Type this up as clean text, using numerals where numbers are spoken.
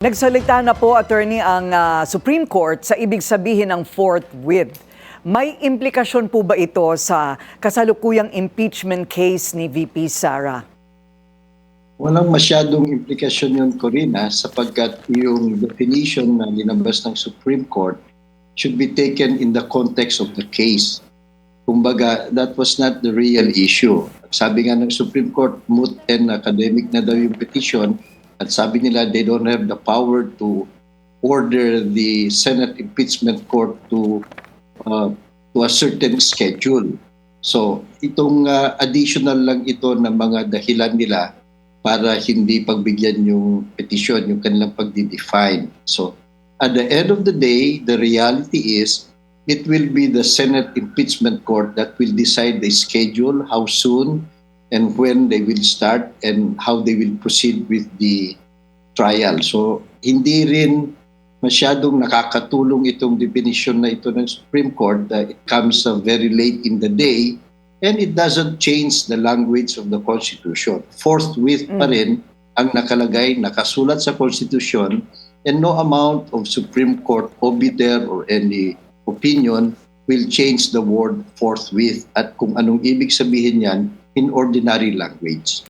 Nagsalita na po, attorney, ang Supreme Court sa ibig sabihin ng forthwith. May implikasyon po ba ito sa kasalukuyang impeachment case ni VP Sara? Walang masyadong implikasyon yun, Corina, sapagkat yung definition na linabas ng Supreme Court should be taken in the context of the case. Kumbaga, that was not the real issue. Sabi nga ng Supreme Court, moot and academic na daw yung petition, at sabi nila they don't have the power to order the Senate Impeachment Court to a certain schedule. So, itong additional lang ito na mga dahilan nila para hindi pagbigyan yung petition, yung kanilang pagdi-define. So, at the end of the day, the reality is it will be the Senate Impeachment Court that will decide the schedule, how soon and when they will start and how they will proceed with the trial. So, hindi rin masyadong nakakatulong itong definition na ito ng Supreme Court. It comes very late in the day and it doesn't change the language of the Constitution. Forthwith pa rin ang nakalagay, nakasulat sa Constitution, and no amount of Supreme Court obiter or any opinion will change the word forthwith at kung anong ibig sabihin yan in ordinary language.